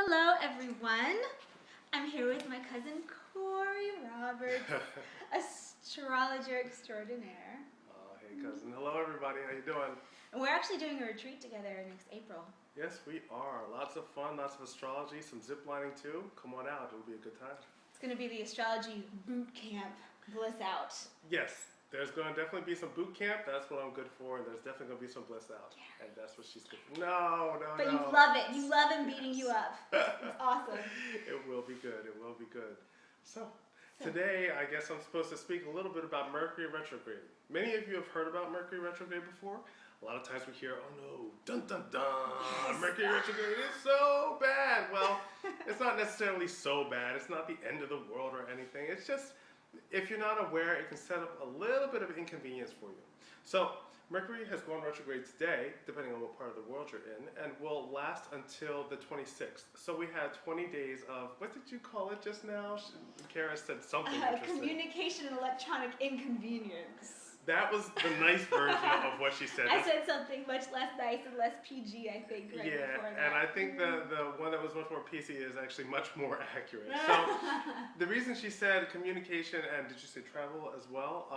Hello everyone, I'm here with my cousin Corey Roberts, astrologer extraordinaire. Oh, hey cousin. Hello everybody, how you doing? And we're actually doing a retreat together next April. Yes, we are. Lots of fun, lots of astrology, some zip lining too. Come on out, it'll be a good time. It's going to be the astrology boot camp, bliss out. Yes, there's going to definitely be some boot camp. That's what I'm good for, and there's definitely going to be some bliss out. Yeah. And that's what she's good for. No. But you love it. You love him beating you up. It's awesome. It will be good. It will be good. So, today, I guess I'm supposed to speak a little bit about Mercury Retrograde. Many of you have heard about Mercury Retrograde before. A lot of times we hear, oh no, dun dun dun, yes. Mercury Retrograde is so bad. Well, it's not necessarily so bad. It's not the end of the world or anything. It's just, if you're not aware, it can set up a little bit of inconvenience for you. So, Mercury has gone retrograde today, depending on what part of the world you're in, and will last until the 26th. So we had 20 days of, what did you call it just now? Charis said something interesting. Communication and electronic inconvenience. That was the nice version of what she said. I said something much less nice and less PG, I think, right before that. And I think the one that was much more PC is actually much more accurate. So the reason she said communication and did you say travel as well?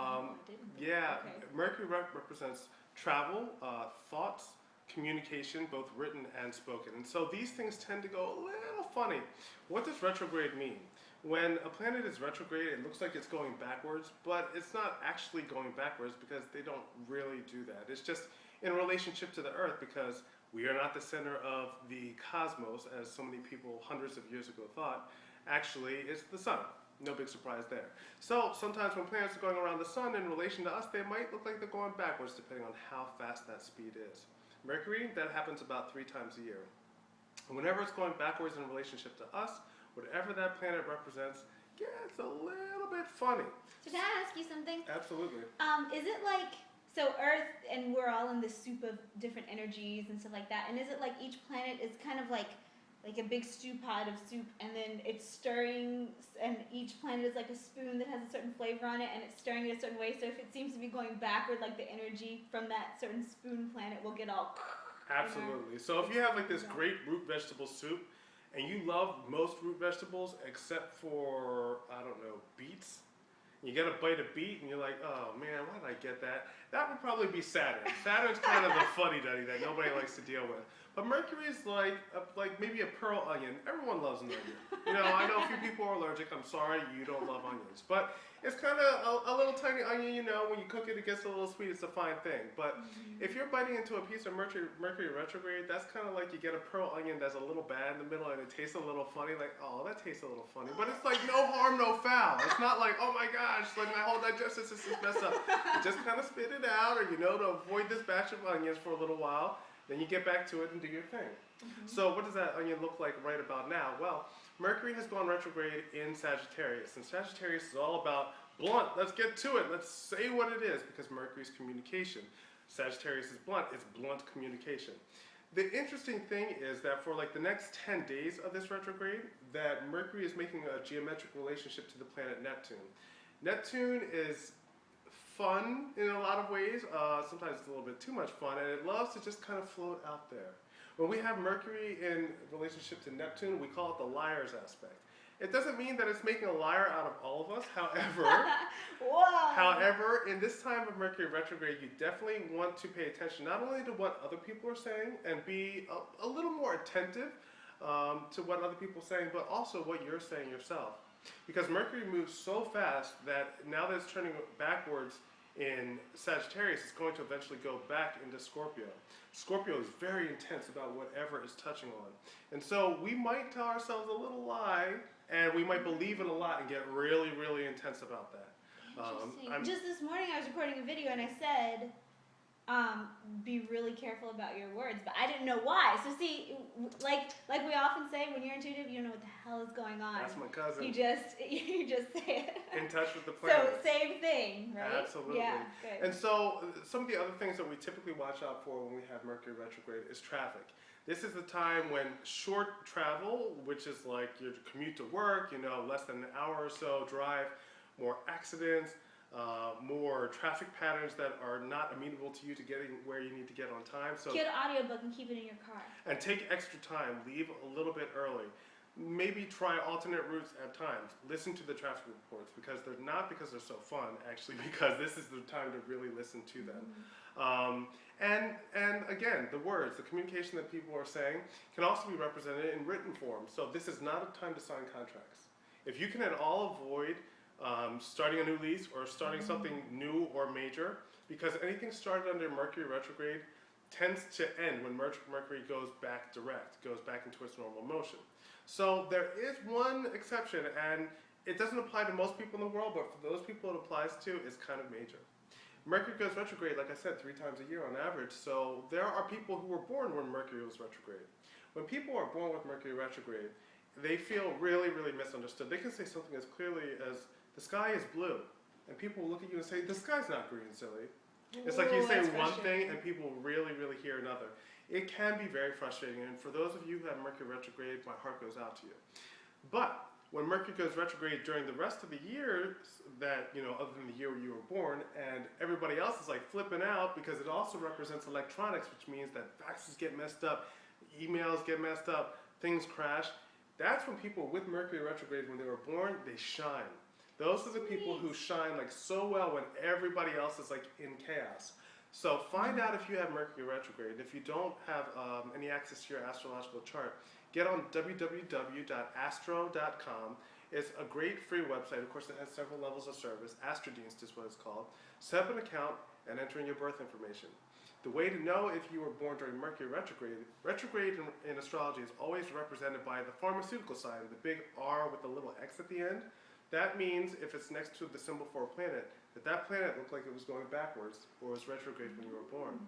Yeah, okay. Mercury represents travel, thoughts, communication, both written and spoken. And so these things tend to go a little funny. What does retrograde mean? When a planet is retrograde, it looks like it's going backwards, but it's not actually going backwards because they don't really do that. It's just in relationship to the Earth because we are not the center of the cosmos, as so many people hundreds of years ago thought. Actually, it's the sun. No big surprise there. So sometimes when planets are going around the sun in relation to us, they might look like they're going backwards depending on how fast that speed is. Mercury, that happens about 3 times a year. Whenever it's going backwards in relationship to us, whatever that planet represents gets a little bit funny. So can I ask you something? Absolutely. Is it like, so Earth, and we're all in this soup of different energies and stuff like that, and is it like each planet is kind of like a big stew pot of soup, and then it's stirring, and each planet is like a spoon that has a certain flavor on it, and it's stirring it a certain way, so if it seems to be going backward, like the energy from that certain spoon planet will get all... Absolutely. So if you have like this great root vegetable soup, and you love most root vegetables except for, I don't know, beets. You get a bite of beet and you're like, oh man, why did I get that? That would probably be Saturn. Saturn's kind of the fuddy-duddy that nobody likes to deal with. But Mercury is like maybe a pearl onion. Everyone loves an onion. You know, I know a few people are allergic. I'm sorry, you don't love onions. But it's kind of a little tiny onion, you know, when you cook it, it gets a little sweet. It's a fine thing. But if you're biting into a piece of Mercury retrograde, that's kind of like you get a pearl onion that's a little bad in the middle and it tastes a little funny. Like, oh, that tastes a little funny. But it's like no harm, no foul. It's not like, oh my gosh, like my whole digestive system's messed up. You just kind of spit it out, or you know, to avoid this batch of onions for a little while. Then you get back to it and do your thing. So what does that onion look like right about now? Well, Mercury has gone retrograde in Sagittarius, and Sagittarius is all about blunt. Let's get to it. Let's say what it is, because Mercury's communication. Sagittarius is blunt. It's blunt communication. The interesting thing is that for like the next 10 days of this retrograde, that Mercury is making a geometric relationship to the planet Neptune. Neptune is fun in a lot of ways. Sometimes it's a little bit too much fun, and it loves to just kind of float out there. When we have Mercury in relationship to Neptune, we call it the liar's aspect. It doesn't mean that it's making a liar out of all of us. However, in this time of Mercury retrograde, you definitely want to pay attention not only to what other people are saying and be a little more attentive to what other people are saying, but also what you're saying yourself. Because Mercury moves so fast that now that it's turning backwards in Sagittarius, it's going to eventually go back into Scorpio. Scorpio is very intense about whatever it's touching on. And so we might tell ourselves a little lie, and we might believe it a lot and get really, really intense about that. Interesting. Just this morning I was recording a video and I said, be really careful about your words, but I didn't know why. So see, like we often say, when you're intuitive, you don't know what the hell is going on. That's my cousin. You just say it. In touch with the planets. So same thing, right? Absolutely. Yeah, good. And so some of the other things that we typically watch out for when we have Mercury retrograde is traffic. This is the time when short travel, which is like your commute to work, you know, less than an hour or so drive, more accidents, more traffic patterns that are not amenable to you to getting where you need to get on time. So get an audiobook and keep it in your car. and take extra time. Leave a little bit early. Maybe try alternate routes at times. Listen to the traffic reports because they're not because they're so fun, actually, because this is the time to really listen to them. And again, the words, the communication that people are saying can also be represented in written form. So this is not a time to sign contracts. If you can at all avoid starting a new lease or starting something new or major, because anything started under Mercury retrograde tends to end when Mercury goes back direct, goes back into its normal motion. So there is one exception, and it doesn't apply to most people in the world, but for those people it applies to, it's kind of major. Mercury goes retrograde, like I said, 3 times a year on average, so there are people who were born when Mercury was retrograde. When people are born with Mercury retrograde, they feel really, really misunderstood. They can say something as clearly as, the sky is blue, and people will look at you and say, the sky's not green, silly. It's like you say one thing and people really, really hear another. It can be very frustrating, and for those of you who have Mercury retrograde, my heart goes out to you. But when Mercury goes retrograde during the rest of the years that, other than the year you were born, and everybody else is like flipping out because it also represents electronics, which means that faxes get messed up, emails get messed up, things crash. That's when people with Mercury retrograde, when they were born, they shine. Those are the people who shine like so well when everybody else is like in chaos. So find out if you have Mercury retrograde. If you don't have any access to your astrological chart, get on www.astro.com. It's a great free website. Of course, it has several levels of service. Astrodienst is what it's called. Set up an account and enter in your birth information. The way to know if you were born during Mercury retrograde in astrology is always represented by the pharmaceutical sign, the big R with the little X at the end. That means if it's next to the symbol for a planet, that planet looked like it was going backwards or was retrograde when you were born.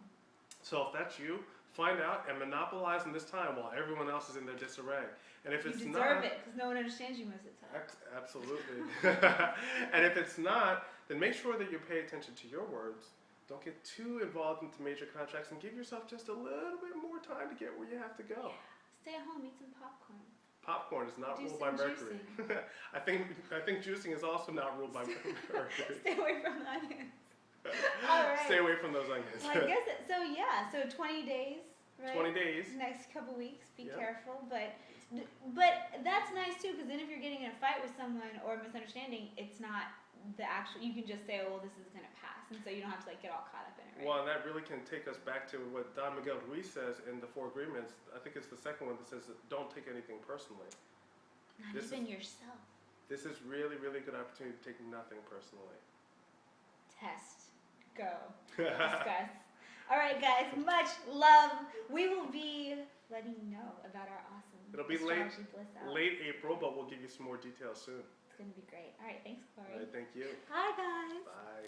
So if that's you, find out and monopolize in this time while everyone else is in their disarray. And if it's not, you deserve it because no one understands you most of the time. Absolutely. And if it's not, then make sure that you pay attention to your words. Don't get too involved into major contracts and give yourself just a little bit more time to get where you have to go. Stay at home, eat some popcorn. Popcorn is not ruled by Mercury. I think juicing is also not ruled by Mercury. Stay away from the onions. All right. Stay away from those onions. Well, I guess so 20 days, right? 20 days. Next couple weeks, be careful. But that's nice too, because then if you're getting in a fight with someone or a misunderstanding, it's not the actual. You can just say, oh, well, this is gonna pass, and so you don't have to get all caught up in it. Right? Well, and that really can take us back to what Don Miguel Ruiz says in the 4 Agreements. I think it's the second one that says that don't take anything personally. Not even yourself. This is really, really good opportunity to take nothing personally. Test. Go. Discuss. All right, guys. Much love. We will be letting you know about our awesome It'll be late April, but we'll give you some more details soon. It's going to be great. All right, thanks, Corey. All right, thank you. Hi, guys. Bye.